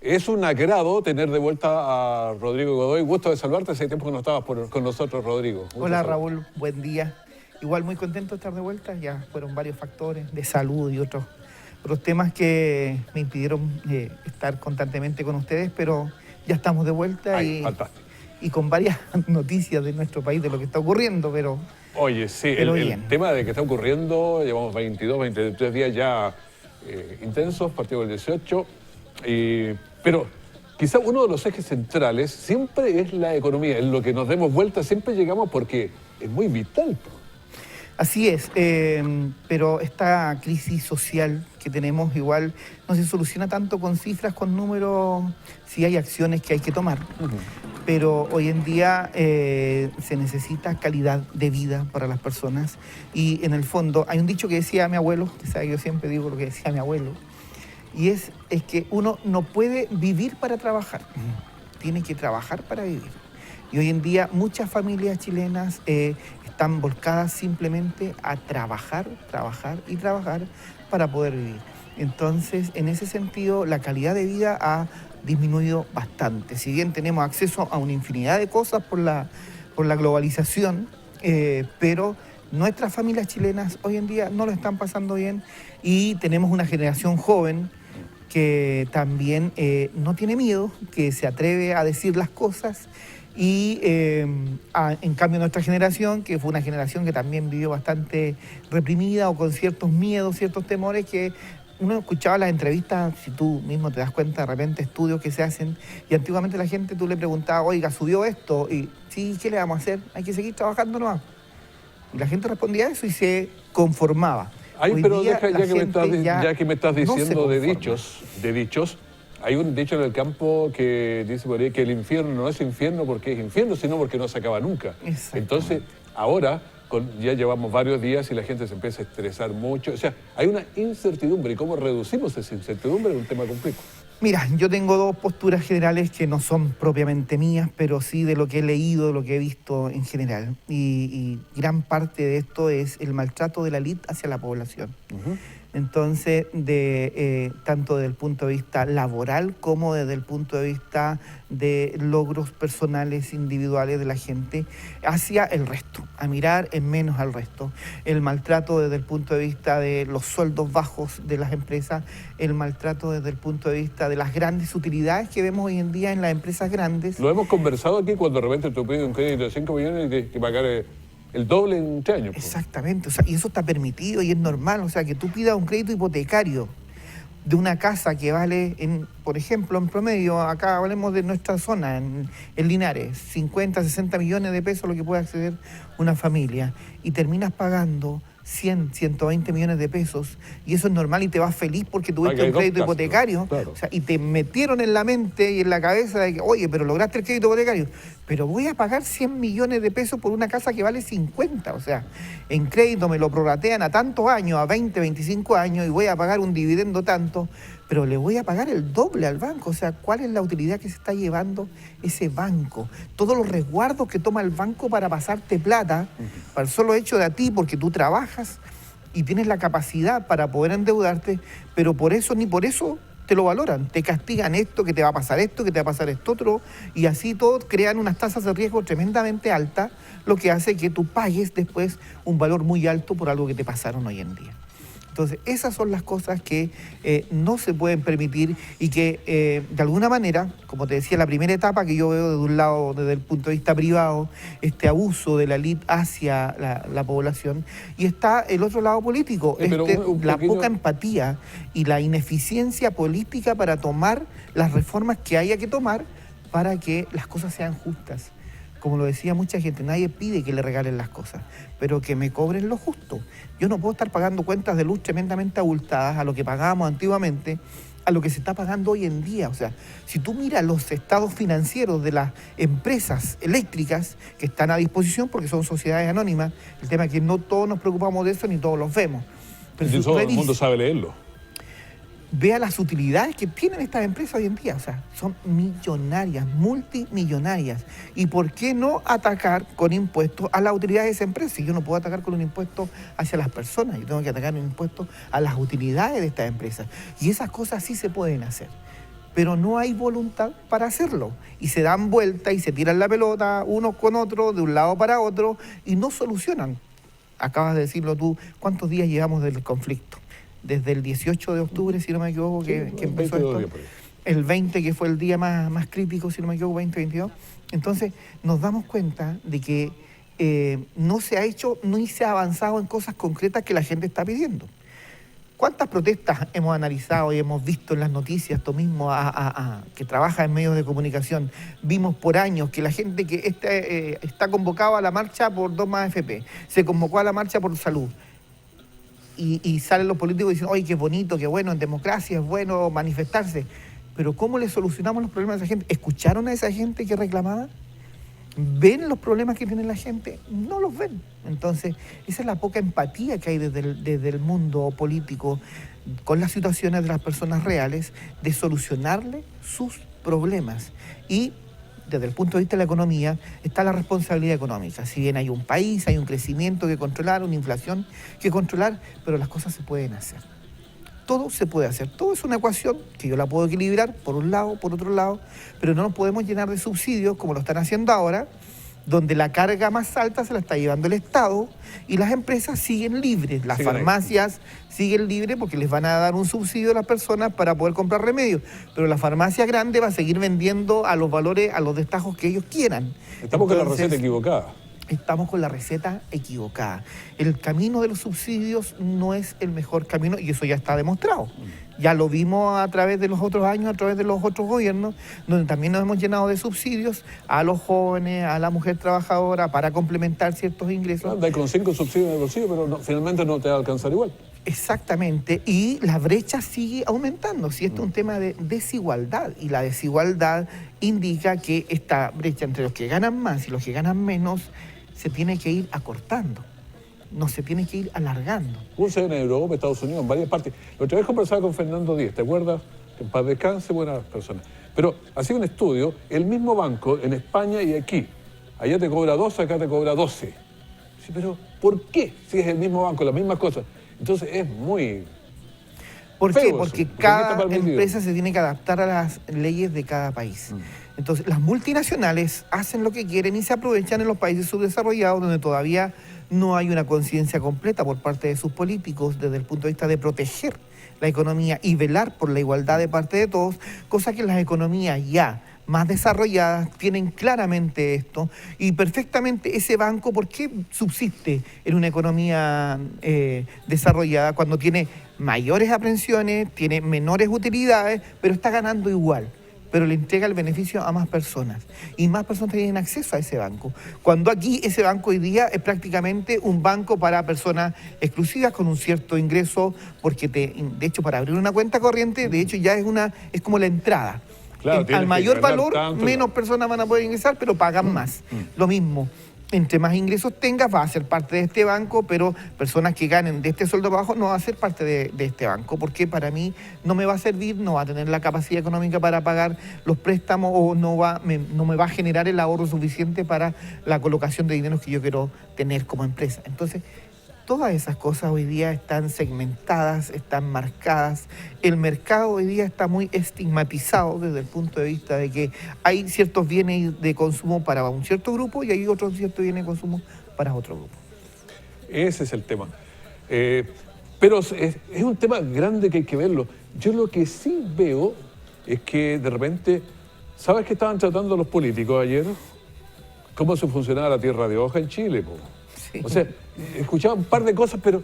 Es un agrado tener de vuelta a Rodrigo Godoy. Gusto de saludarte. Hace tiempo que no estabas con nosotros, Rodrigo. Hola Raúl, buen día. Igual muy contento de estar de vuelta. Ya fueron varios factores de salud y otros temas que me impidieron estar constantemente con ustedes, pero ya estamos de vuelta. Y con varias noticias de nuestro país, de lo que está ocurriendo, pero... Oye, sí, el tema de que está ocurriendo, llevamos 22, 23 días ya intensos, partido del 18, pero quizá uno de los ejes centrales siempre es la economía. En lo que nos demos vuelta siempre llegamos porque es muy vital. Así es, pero esta crisis social que tenemos igual no se soluciona tanto con cifras, con números, sí hay acciones que hay que tomar. Pero hoy en día se necesita calidad de vida para las personas y en el fondo hay un dicho que decía mi abuelo, que sabe, yo siempre digo lo que decía mi abuelo, y es que uno no puede vivir para trabajar, tiene que trabajar para vivir. Y hoy en día muchas familias chilenas están volcadas simplemente a trabajar, trabajar y trabajar para poder vivir. Entonces, en ese sentido, la calidad de vida ha disminuido bastante. Si bien tenemos acceso a una infinidad de cosas por la globalización, pero nuestras familias chilenas hoy en día no lo están pasando bien y tenemos una generación joven que también no tiene miedo, que se atreve a decir las cosas y en cambio nuestra generación, que fue una generación que también vivió bastante reprimida o con ciertos miedos, ciertos temores que uno escuchaba las entrevistas, si tú mismo te das cuenta, de repente estudios que se hacen, y antiguamente la gente tú le preguntabas, oiga, subió esto, y sí, ¿qué le vamos a hacer? Hay que seguir trabajando nomás. Y la gente respondía eso y se conformaba. Ay, pero ya que me estás diciendo de dichos, hay un dicho en el campo que dice por ahí que el infierno no es infierno porque es infierno, sino porque no se acaba nunca. Entonces, ahora ya llevamos varios días y la gente se empieza a estresar mucho. O sea, hay una incertidumbre. ¿Y cómo reducimos esa incertidumbre? Es un tema complejo. Mira, yo tengo dos posturas generales que no son propiamente mías, pero sí de lo que he leído, de lo que he visto en general. Y gran parte de esto es el maltrato de la élite hacia la población. Entonces, tanto desde el punto de vista laboral como desde el punto de vista de logros personales, individuales de la gente, hacia el resto, a mirar en menos al resto. El maltrato desde el punto de vista de los sueldos bajos de las empresas, el maltrato desde el punto de vista de las grandes utilidades que vemos hoy en día en las empresas grandes. Lo hemos conversado aquí cuando de repente tú pides un crédito de 5 millones y tienes que pagar el doble en 3 años. Exactamente, o sea, y eso está permitido y es normal, o sea, que tú pidas un crédito hipotecario de una casa que vale, por ejemplo, en promedio, acá hablemos de nuestra zona, en Linares, 50, 60 millones de pesos lo que puede acceder una familia, y terminas pagando 100, 120 millones de pesos, y eso es normal y te vas feliz porque tuviste un crédito hipotecario, claro. O sea, y te metieron en la mente y en la cabeza de que, oye, pero lograste el crédito hipotecario, pero voy a pagar 100 millones de pesos por una casa que vale 50, o sea, en crédito me lo prorratean a tantos años, a 20, 25 años, y voy a pagar un dividendo tanto, pero le voy a pagar el doble al banco. O sea, ¿cuál es la utilidad que se está llevando ese banco? Todos los resguardos que toma el banco para pasarte plata, para el solo hecho de a ti, porque tú trabajas y tienes la capacidad para poder endeudarte, pero por eso, ni por eso te lo valoran. Te castigan esto, que te va a pasar esto, que te va a pasar esto otro, y así todos crean unas tasas de riesgo tremendamente altas, lo que hace que tú pagues después un valor muy alto por algo que te pasaron hoy en día. Entonces, esas son las cosas que no se pueden permitir y que, de alguna manera, como te decía, la primera etapa que yo veo de un lado, desde el punto de vista privado, este abuso de la élite hacia la población, y está el otro lado político, la poca empatía y la ineficiencia política para tomar las reformas que haya que tomar para que las cosas sean justas. Como lo decía mucha gente, nadie pide que le regalen las cosas, pero que me cobren lo justo. Yo no puedo estar pagando cuentas de luz tremendamente abultadas a lo que pagábamos antiguamente, a lo que se está pagando hoy en día. O sea, si tú miras los estados financieros de las empresas eléctricas que están a disposición porque son sociedades anónimas, el tema es que no todos nos preocupamos de eso ni todos los vemos. Pero si todo el mundo sabe leerlo. Vea las utilidades que tienen estas empresas hoy en día, o sea, son millonarias, multimillonarias. ¿Y por qué no atacar con impuestos a las utilidades de esa empresa? Si yo no puedo atacar con un impuesto hacia las personas, yo tengo que atacar un impuesto a las utilidades de estas empresas. Y esas cosas sí se pueden hacer. pero no hay voluntad para hacerlo. Y se dan vuelta y se tiran la pelota unos con otros, de un lado para otro, y no solucionan. Acabas de decirlo tú, ¿cuántos días llevamos del conflicto? Desde el 18 de octubre, si no me equivoco, que empezó esto. El 20, que fue el día más crítico, si no me equivoco, 2022. Entonces, nos damos cuenta de que no se ha hecho, no se ha avanzado en cosas concretas que la gente está pidiendo. ¿Cuántas protestas hemos analizado y hemos visto en las noticias, tú mismo que trabaja en medios de comunicación? Vimos por años que la gente que está convocada a la marcha por 2 más FP, se convocó a la marcha por salud. Y salen los políticos y dicen, oye, qué bonito, qué bueno, en democracia es bueno manifestarse. Pero ¿cómo le solucionamos los problemas a esa gente? ¿Escucharon a esa gente que reclamaba? ¿Ven los problemas que tiene la gente? No los ven. Entonces, esa es la poca empatía que hay desde el mundo político con las situaciones de las personas reales, de solucionarle sus problemas. Y desde el punto de vista de la economía, está la responsabilidad económica. Si bien hay un país, hay un crecimiento que controlar, una inflación que controlar, pero las cosas se pueden hacer. Todo se puede hacer. Todo es una ecuación que yo la puedo equilibrar por un lado, por otro lado, pero no nos podemos llenar de subsidios como lo están haciendo ahora, donde la carga más alta se la está llevando el Estado y las empresas siguen libres, las farmacias siguen libres porque les van a dar un subsidio a las personas para poder comprar remedios, pero la farmacia grande va a seguir vendiendo a los valores, a los destajos que ellos quieran. Estamos con la receta equivocada. Estamos con la receta equivocada. El camino de los subsidios no es el mejor camino y eso ya está demostrado. Ya lo vimos a través de los otros años, a través de los otros gobiernos, donde también nos hemos llenado de subsidios a los jóvenes, a la mujer trabajadora, para complementar ciertos ingresos. Anda con 5 subsidios en el bolsillo, pero finalmente no te va a alcanzar igual. Exactamente, y la brecha sigue aumentando. Si esto es un tema de desigualdad, y la desigualdad indica que esta brecha entre los que ganan más y los que ganan menos se tiene que ir acortando, no se tiene que ir alargando. En Europa, Estados Unidos, en varias partes. La otra vez conversaba con Fernando Díaz, ¿te acuerdas? Que en paz descanse, buena persona. Pero hacía un estudio, el mismo banco en España y aquí. Allá te cobra 12, acá te cobra 12. Sí, pero ¿por qué? Si es el mismo banco, las mismas cosas. Entonces es muy... ¿Por qué? Porque cada empresa se tiene que adaptar a las leyes de cada país. Entonces, las multinacionales hacen lo que quieren y se aprovechan en los países subdesarrollados donde todavía no hay una conciencia completa por parte de sus políticos desde el punto de vista de proteger la economía y velar por la igualdad de parte de todos, cosa que las economías ya más desarrolladas tienen claramente esto y perfectamente ese banco, ¿por qué subsiste en una economía desarrollada cuando tiene mayores aprehensiones, tiene menores utilidades, pero está ganando igual? Pero le entrega el beneficio a más personas y más personas tienen acceso a ese banco. Cuando aquí ese banco hoy día es prácticamente un banco para personas exclusivas con un cierto ingreso, porque de hecho para abrir una cuenta corriente, de hecho ya es como la entrada. Claro, al mayor valor, menos personas van a poder ingresar, pero pagan más. Lo mismo. Entre más ingresos tengas, vas a ser parte de este banco, pero personas que ganen de este sueldo bajo no van a ser parte de este banco, porque para mí no me va a servir, no va a tener la capacidad económica para pagar los préstamos o no me va a generar el ahorro suficiente para la colocación de dinero que yo quiero tener como empresa. Entonces, todas esas cosas hoy día están segmentadas, están marcadas. El mercado hoy día está muy estigmatizado desde el punto de vista de que hay ciertos bienes de consumo para un cierto grupo y hay otros ciertos bienes de consumo para otro grupo. Ese es el tema. Pero es un tema grande que hay que verlo. Yo lo que sí veo es que de repente, ¿sabes qué estaban tratando los políticos ayer? ¿Cómo se funcionaba la tierra de hoja en Chile, po? O sea, escuchaba un par de cosas, pero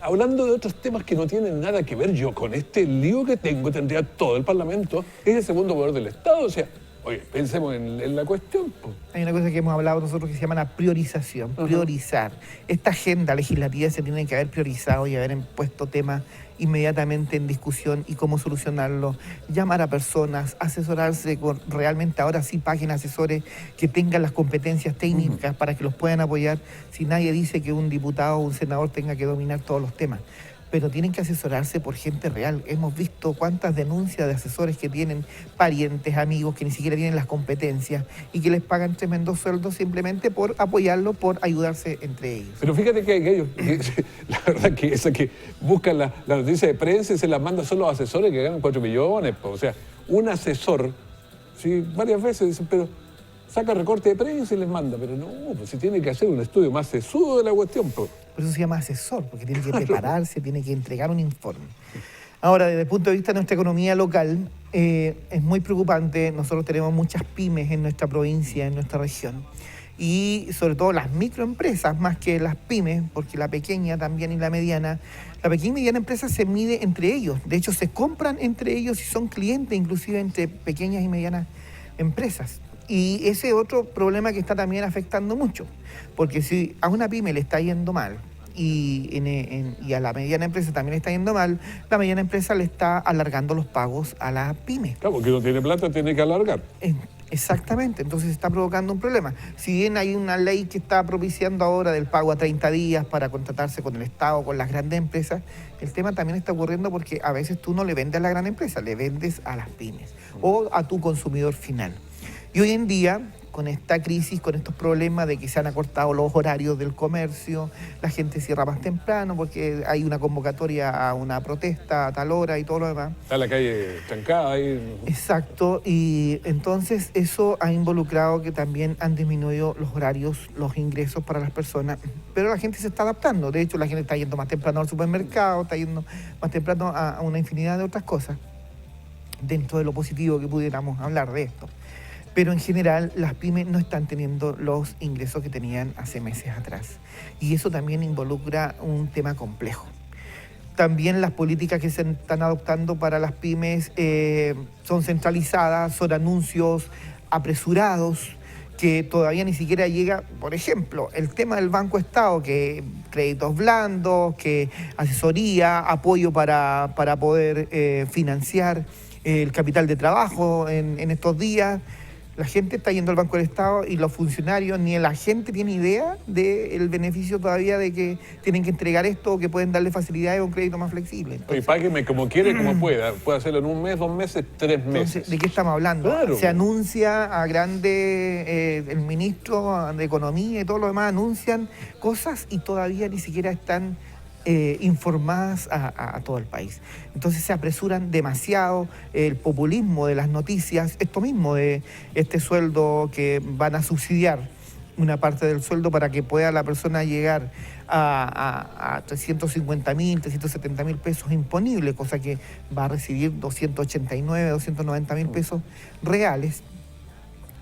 hablando de otros temas que no tienen nada que ver, yo con este lío que tengo tendría todo el Parlamento, es el segundo poder del Estado, o sea, oye, pensemos en la cuestión. Hay una cosa que hemos hablado nosotros que se llama la priorización, priorizar. Esta agenda legislativa se tiene que haber priorizado y haber puesto temas inmediatamente en discusión y cómo solucionarlo, llamar a personas, asesorarse con realmente ahora sí paguen asesores que tengan las competencias técnicas para que los puedan apoyar. Si nadie dice que un diputado o un senador tenga que dominar todos los temas, pero tienen que asesorarse por gente real. Hemos visto cuántas denuncias de asesores que tienen parientes, amigos, que ni siquiera tienen las competencias y que les pagan tremendos sueldos simplemente por apoyarlo, por ayudarse entre ellos. Pero fíjate que hay ellos, la verdad que esa que buscan la noticia de prensa y se las manda solo a asesores que ganan 4 millones. O sea, un asesor, ¿sí? Varias veces dicen, pero saca recorte de prensa y les manda, pero no, pues si tiene que hacer un estudio más sesudo de la cuestión. Pues. Por eso se llama asesor, porque tiene que prepararse, tiene que entregar un informe. Ahora, desde el punto de vista de nuestra economía local, es muy preocupante. Nosotros tenemos muchas pymes en nuestra provincia, en nuestra región. Y sobre todo las microempresas, más que las pymes, porque la pequeña también y la mediana, la pequeña y mediana empresa se mide entre ellos. De hecho, se compran entre ellos y son clientes, inclusive entre pequeñas y medianas empresas. Y ese es otro problema que está también afectando mucho, porque si a una pyme le está yendo mal y a la mediana empresa también le está yendo mal, la mediana empresa le está alargando los pagos a la pyme. Claro, porque no tiene plata, tiene que alargar. Exactamente, entonces está provocando un problema. Si bien hay una ley que está propiciando ahora del pago a 30 días para contratarse con el Estado, con las grandes empresas, el tema también está ocurriendo porque a veces tú no le vendes a la gran empresa, le vendes a las pymes o a tu consumidor final. Y hoy en día, con esta crisis, con estos problemas de que se han acortado los horarios del comercio, la gente cierra más temprano porque hay una convocatoria a una protesta a tal hora y todo lo demás. Está la calle estancada ahí. Exacto, y entonces eso ha involucrado que también han disminuido los horarios, los ingresos para las personas, pero la gente se está adaptando. De hecho, la gente está yendo más temprano al supermercado, está yendo más temprano a una infinidad de otras cosas, dentro de lo positivo que pudiéramos hablar de esto. Pero en general las pymes no están teniendo los ingresos que tenían hace meses atrás. Y eso también involucra un tema complejo. También las políticas que se están adoptando para las pymes son centralizadas, son anuncios apresurados, que todavía ni siquiera llega, por ejemplo, el tema del Banco Estado, que créditos blandos, que asesoría, apoyo para poder financiar el capital de trabajo en estos días. La gente está yendo al Banco del Estado y los funcionarios, ni la gente tiene idea del beneficio todavía de que tienen que entregar esto o que pueden darle facilidades o un crédito más flexible. Entonces, y págueme como quiere, como pueda. Puede hacerlo en un mes, 2 meses, 3 meses. Entonces, ¿de qué estamos hablando? Claro. Se anuncia a grande, el ministro de Economía y todo lo demás anuncian cosas y todavía ni siquiera están informadas a todo el país. Entonces se apresuran demasiado, el populismo de las noticias, esto mismo de este sueldo que van a subsidiar una parte del sueldo para que pueda la persona llegar a 350.000, 370.000 pesos imponibles, cosa que va a recibir 289, 290.000 pesos reales.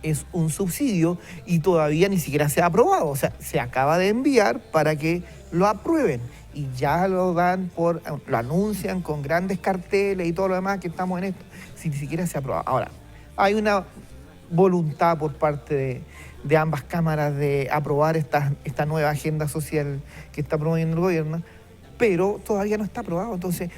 Es un subsidio y todavía ni siquiera se ha aprobado, o sea, se acaba de enviar para que lo aprueben y ya lo dan lo anuncian con grandes carteles y todo lo demás que estamos en esto, si ni siquiera se ha aprobado. Ahora, hay una voluntad por parte de ambas cámaras de aprobar esta nueva agenda social que está promoviendo el gobierno, pero todavía no está aprobado, entonces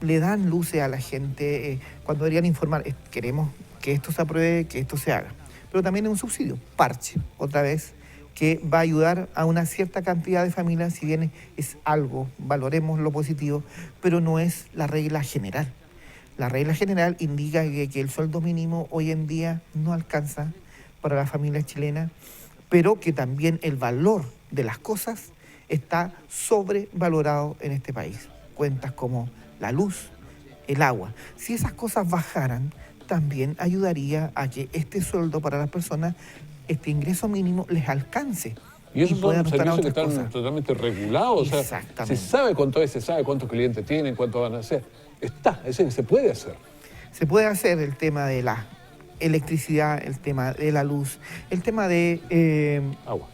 le dan luces a la gente cuando deberían informar, queremos que esto se apruebe, que esto se haga. Pero también es un subsidio, parche, otra vez, que va a ayudar a una cierta cantidad de familias, si bien es algo, valoremos lo positivo, pero no es la regla general. La regla general indica que el sueldo mínimo hoy en día no alcanza para las familias chilenas, pero que también el valor de las cosas está sobrevalorado en este país. Cuentas como la luz, el agua. Si esas cosas bajaran, también ayudaría a que este sueldo para las personas, este ingreso mínimo, les alcance. Y esos son servicios que están totalmente regulados. O sea, se sabe cuánto es, se sabe cuántos clientes tienen, cuánto van a hacer. Se puede hacer. Se puede hacer el tema de la electricidad, el tema de la luz, el tema de agua.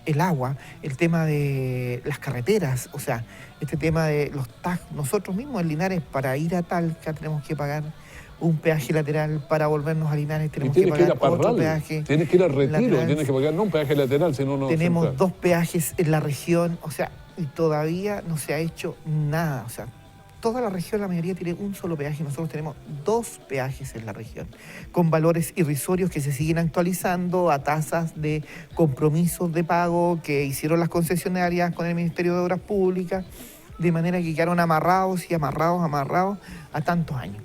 El agua, el tema de las carreteras, o sea, este tema de los tags. Nosotros mismos en Linares, para ir a Talca, tenemos que pagar un peaje lateral, para volvernos a Linares tenemos que pagar otro peaje. Tienes que ir al Retiro, lateral. Tienes que pagar no un peaje lateral, sino no. Tenemos 2 peajes en la región, o sea, y todavía no se ha hecho nada, o sea, toda la región, la mayoría tiene un solo peaje, nosotros tenemos 2 peajes en la región, con valores irrisorios que se siguen actualizando a tasas de compromisos de pago que hicieron las concesionarias con el Ministerio de Obras Públicas, de manera que quedaron amarrados a tantos años.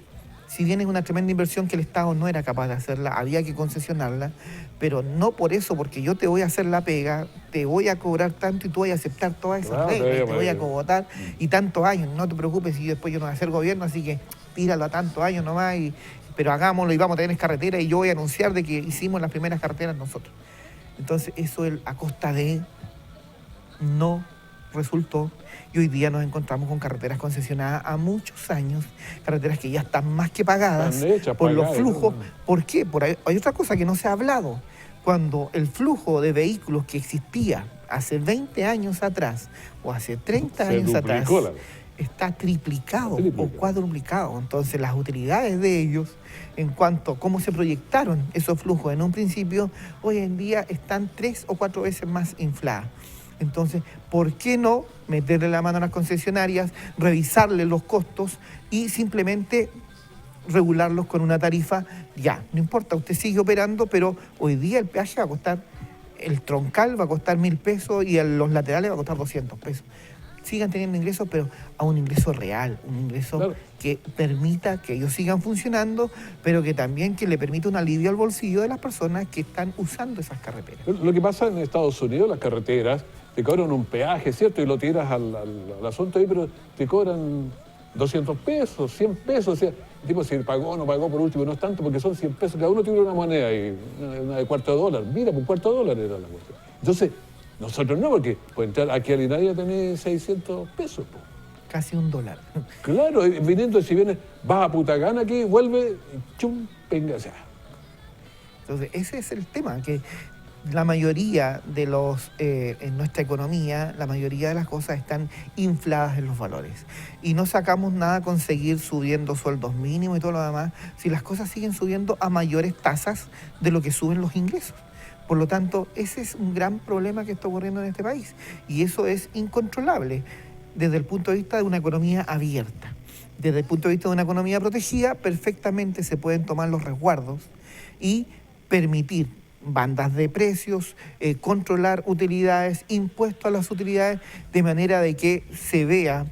Si bien es una tremenda inversión que el Estado no era capaz de hacerla, había que concesionarla, pero no por eso, porque yo te voy a hacer la pega, te voy a cobrar tanto y tú vas a aceptar todas esas reglas, te voy a cogotar y tantos años, no te preocupes si después yo no voy a hacer gobierno, así que tíralo a tantos años nomás y pero hagámoslo y vamos a tener carretera y yo voy a anunciar de que hicimos las primeras carreteras nosotros. Entonces eso a costa de no resultó y hoy día nos encontramos con carreteras concesionadas a muchos años, carreteras que ya están más que pagadas por los flujos. ¿Por qué? Hay otra cosa que no se ha hablado. Cuando el flujo de vehículos que existía hace 20 años atrás o hace 30 años atrás está triplicado o cuadruplicado. Entonces las utilidades de ellos en cuanto a cómo se proyectaron esos flujos en un principio, hoy en día están 3 o 4 veces más infladas. Entonces, ¿por qué no meterle la mano a las concesionarias, revisarle los costos y simplemente regularlos con una tarifa? Ya, no importa, usted sigue operando, pero hoy día el peaje va a costar, el troncal va a costar 1.000 pesos y los laterales va a costar 200 pesos. Sigan teniendo ingresos, pero a un ingreso real, un ingreso que permita que ellos sigan funcionando, pero que también que le permita un alivio al bolsillo de las personas que están usando esas carreteras. Lo que pasa en Estados Unidos, las carreteras te cobran un peaje, ¿cierto? Y lo tiras al asunto ahí, pero te cobran 200 pesos, 100 pesos. O sea, el tipo si pagó o no pagó, por último no es tanto porque son 100 pesos. Cada uno tiene una moneda y una de $0,25. Mira, por $0,25 era la cuestión. Entonces, nosotros no, porque puede entrar aquí a Linares a tener 600 pesos. Po. Casi $1. Claro, viniendo, si vienes, vas a Putagana aquí, vuelve, chum, venga, o sea. Entonces, ese es el tema, que la mayoría de en nuestra economía, la mayoría de las cosas están infladas en los valores. Y no sacamos nada con seguir subiendo sueldos mínimos y todo lo demás, si las cosas siguen subiendo a mayores tasas de lo que suben los ingresos. Por lo tanto, ese es un gran problema que está ocurriendo en este país. Y eso es incontrolable desde el punto de vista de una economía abierta. Desde el punto de vista de una economía protegida, perfectamente se pueden tomar los resguardos y permitir bandas de precios, controlar utilidades, impuestos a las utilidades, de manera de que se vea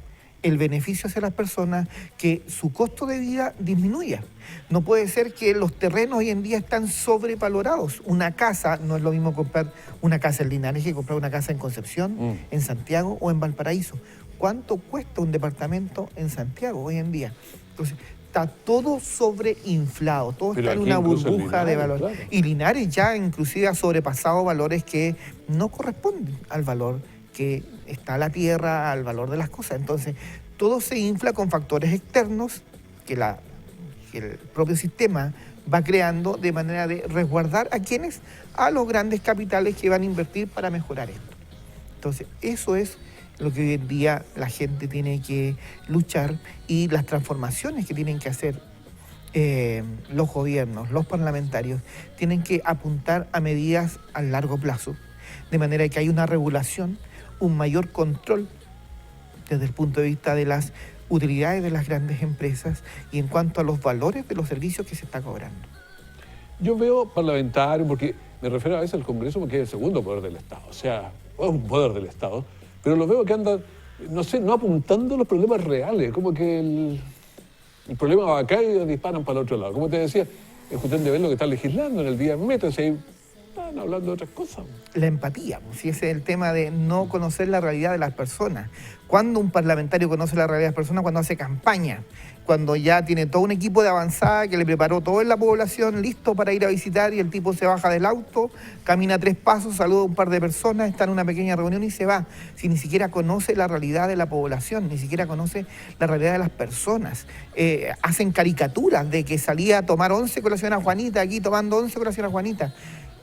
el beneficio hacia las personas, que su costo de vida disminuya. No puede ser que los terrenos hoy en día están sobrevalorados. Una casa, no es lo mismo comprar una casa en Linares que comprar una casa en Concepción, en Santiago o en Valparaíso. ¿Cuánto cuesta un departamento en Santiago hoy en día? Entonces, está todo sobreinflado, todo está en una burbuja de valor. Claro. Y Linares ya inclusive ha sobrepasado valores que no corresponden al valor que está la tierra, al valor de las cosas. Entonces, todo se infla con factores externos que el propio sistema va creando de manera de resguardar a quienes, a los grandes capitales que van a invertir para mejorar esto. Entonces, eso es lo que hoy en día la gente tiene que luchar y las transformaciones que tienen que hacer los gobiernos, los parlamentarios, tienen que apuntar a medidas a largo plazo, de manera que haya una regulación, un mayor control desde el punto de vista de las utilidades de las grandes empresas y en cuanto a los valores de los servicios que se está cobrando. Yo veo parlamentario, porque me refiero a veces al Congreso porque es el segundo poder del Estado, o sea, es un poder del Estado, pero lo veo que andan, no sé, no apuntando los problemas reales, como que el problema va acá y disparan para el otro lado. Como te decía, es cuestión de ver lo que están legislando en el día, métanse ahí. Están hablando de otras cosas. La empatía, si ese es el tema de no conocer la realidad de las personas. ¿Cuándo un parlamentario conoce la realidad de las personas? Cuando hace campaña, cuando ya tiene todo un equipo de avanzada que le preparó todo en la población listo para ir a visitar y el tipo se baja del auto, camina 3 pasos, saluda a un par de personas, está en una pequeña reunión y se va. Si ni siquiera conoce la realidad de la población, ni siquiera conoce la realidad de las personas. Hacen caricaturas de que salía a tomar 11 con la señora Juanita, aquí tomando 11 con la señora Juanita.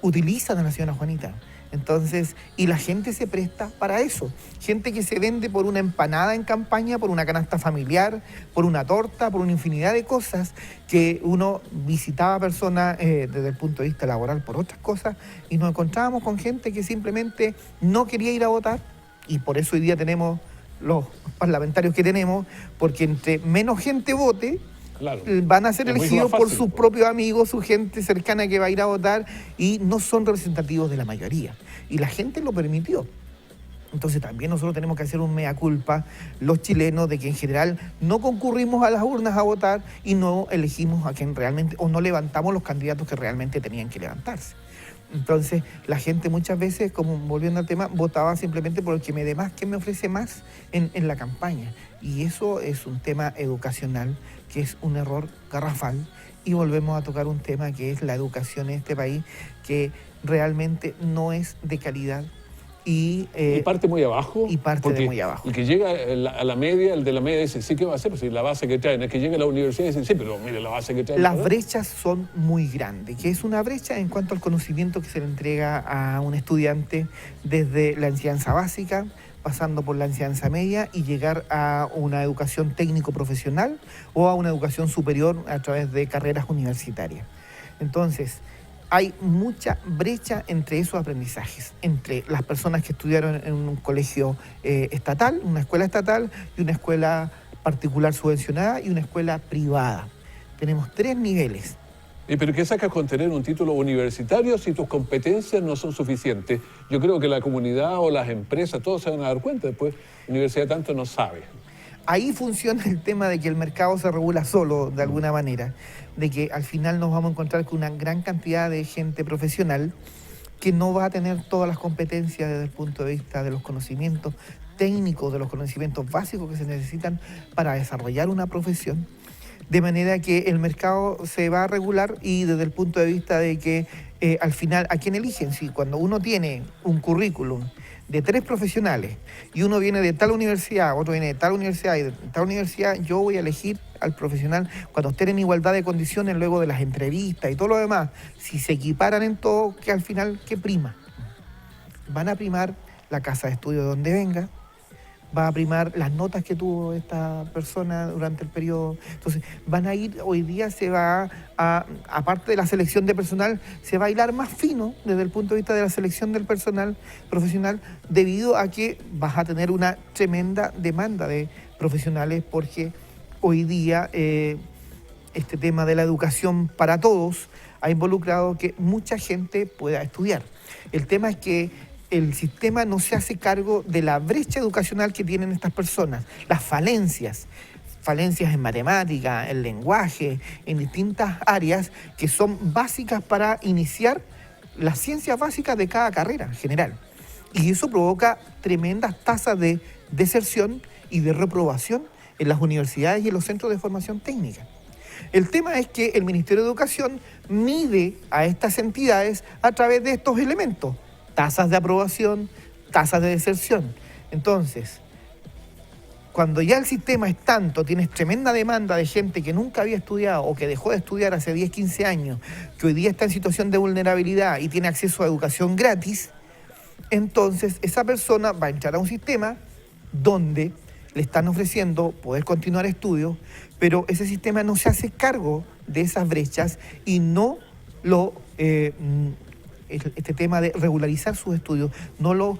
Utilizan a la señora Juanita. Entonces, y la gente se presta para eso. Gente que se vende por una empanada en campaña, por una canasta familiar, por una torta, por una infinidad de cosas que uno visitaba personas desde el punto de vista laboral por otras cosas y nos encontrábamos con gente que simplemente no quería ir a votar y por eso hoy día tenemos los parlamentarios que tenemos, porque entre menos gente vote, claro, van a ser elegidos por sus propios amigos, su gente cercana que va a ir a votar y no son representativos de la mayoría. Y la gente lo permitió. Entonces también nosotros tenemos que hacer un mea culpa, los chilenos, de que en general no concurrimos a las urnas a votar y no elegimos a quien realmente, o no levantamos los candidatos que realmente tenían que levantarse. Entonces la gente muchas veces, como volviendo al tema, votaba simplemente por el que me dé más, que me ofrece más en la campaña. Y eso es un tema educacional que es un error garrafal Y volvemos a tocar un tema que es la educación en este país, que realmente no es de calidad. Y parte muy abajo. Y parte de muy abajo. El que llega a la media, el de la media dice, sí, ¿qué va a hacer? Pues si la base que traen. El que llega a la universidad dice, sí, pero mire la base que traen. Las brechas son muy grandes, que es una brecha en cuanto al conocimiento que se le entrega a un estudiante desde la enseñanza básica, pasando por la enseñanza media y llegar a una educación técnico-profesional o a una educación superior a través de carreras universitarias. Entonces, hay mucha brecha entre esos aprendizajes, entre las personas que estudiaron en un colegio estatal, una escuela estatal, y una escuela particular subvencionada y una escuela privada. Tenemos 3 niveles. ¿Pero qué sacas con tener un título universitario si tus competencias no son suficientes? Yo creo que la comunidad o las empresas, todos se van a dar cuenta después. La universidad tanto no sabe. Ahí funciona el tema de que el mercado se regula solo, de alguna manera, de que al final nos vamos a encontrar con una gran cantidad de gente profesional que no va a tener todas las competencias desde el punto de vista de los conocimientos técnicos, de los conocimientos básicos que se necesitan para desarrollar una profesión, de manera que el mercado se va a regular y desde el punto de vista de que al final, ¿a quién eligen? Si cuando uno tiene un currículum de 3 profesionales y uno viene de tal universidad, otro viene de tal universidad y de tal universidad, yo voy a elegir al profesional cuando estén en igualdad de condiciones luego de las entrevistas y todo lo demás. Si se equiparan en todo, que al final, ¿qué prima? Van a primar la casa de estudio de donde venga, va a primar las notas que tuvo esta persona durante el periodo. Entonces, van a ir, hoy día se va a, aparte de la selección de personal, se va a hilar más fino desde el punto de vista de la selección del personal profesional, debido a que vas a tener una tremenda demanda de profesionales, porque hoy día este tema de la educación para todos ha involucrado que mucha gente pueda estudiar. El tema es que el sistema no se hace cargo de la brecha educacional que tienen estas personas, las falencias en matemática, en lenguaje, en distintas áreas que son básicas para iniciar las ciencias básicas de cada carrera general. Y eso provoca tremendas tasas de deserción y de reprobación en las universidades y en los centros de formación técnica. El tema es que el Ministerio de Educación mide a estas entidades a través de estos elementos: tasas de aprobación, tasas de deserción. Entonces, cuando ya el sistema es tanto, tienes tremenda demanda de gente que nunca había estudiado o que dejó de estudiar hace 10, 15 años, que hoy día está en situación de vulnerabilidad y tiene acceso a educación gratis, entonces esa persona va a entrar a un sistema donde le están ofreciendo poder continuar estudios, pero ese sistema no se hace cargo de esas brechas y no lo... este tema de regularizar sus estudios no lo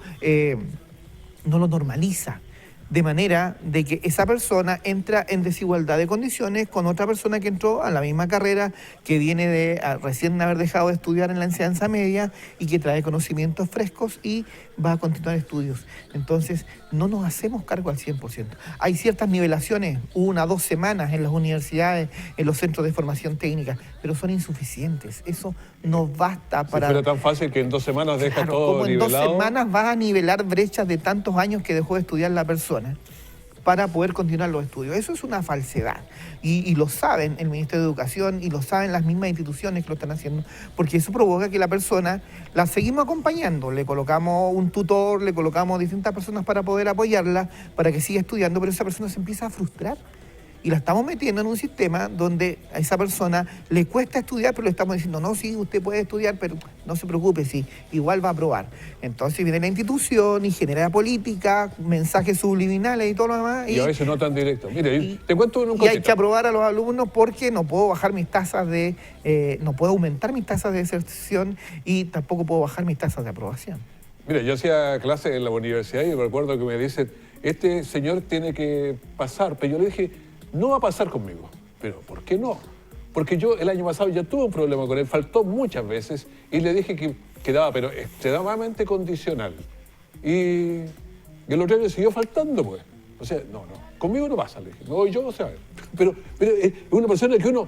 normaliza, de manera de que esa persona entra en desigualdad de condiciones con otra persona que entró a la misma carrera, que viene de recién haber dejado de estudiar en la enseñanza media y que trae conocimientos frescos y va a continuar estudios. Entonces, no nos hacemos cargo al 100%. Hay ciertas nivelaciones, 1 a 2 semanas en las universidades, en los centros de formación técnica, pero son insuficientes. Eso no basta para... Si fuera tan fácil que en 2 semanas deja todo como nivelado. En 2 semanas vas a nivelar brechas de tantos años que dejó de estudiar la persona para poder continuar los estudios. Eso es una falsedad. Y lo saben el Ministerio de Educación y lo saben las mismas instituciones que lo están haciendo, porque eso provoca que la persona la seguimos acompañando. Le colocamos un tutor, le colocamos distintas personas para poder apoyarla, para que siga estudiando, pero esa persona se empieza a frustrar. Y la estamos metiendo en un sistema donde a esa persona le cuesta estudiar, pero le estamos diciendo, no, sí, usted puede estudiar, pero no se preocupe, sí, igual va a aprobar. Entonces viene la institución y genera política, mensajes subliminales y todo lo demás. Y a veces no tan directo. Mire, te cuento un cosito. Y hay que aprobar a los alumnos porque no puedo bajar mis tasas de, no puedo aumentar mis tasas de deserción y tampoco puedo bajar mis tasas de aprobación. Mira, yo hacía clases en la universidad y recuerdo que me dicen, este señor tiene que pasar, pero yo le dije, no va a pasar conmigo. Pero ¿por qué no? Porque yo el año pasado ya tuve un problema con él, faltó muchas veces y le dije que quedaba, pero extremadamente condicional. Y el otro año siguió faltando, pues. O sea, no, conmigo no pasa, le dije. No, yo, o sea, pero es una persona que uno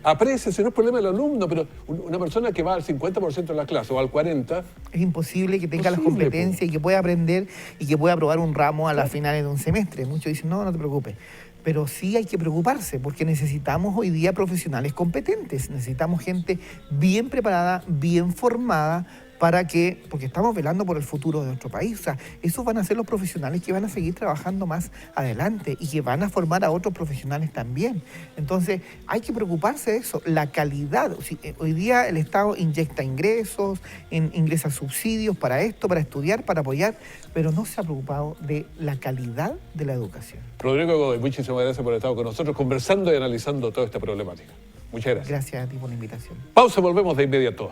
aprecia, si no es problema del alumno, pero una persona que va al 50% de la clase o al 40%... Es imposible que tenga las competencias y que pueda aprender y que pueda aprobar un ramo a las finales de un semestre. Muchos dicen, no te preocupes. Pero sí hay que preocuparse porque necesitamos hoy día profesionales competentes, necesitamos gente bien preparada, bien formada, porque estamos velando por el futuro de nuestro país. O sea, esos van a ser los profesionales que van a seguir trabajando más adelante y que van a formar a otros profesionales también. Entonces, hay que preocuparse de eso, la calidad. Hoy día el Estado inyecta ingresos, ingresa subsidios para esto, para estudiar, para apoyar, pero no se ha preocupado de la calidad de la educación. Rodrigo Godoy, muchísimas gracias por estar con nosotros conversando y analizando toda esta problemática. Muchas gracias. Gracias a ti por la invitación. Pausa, volvemos de inmediato.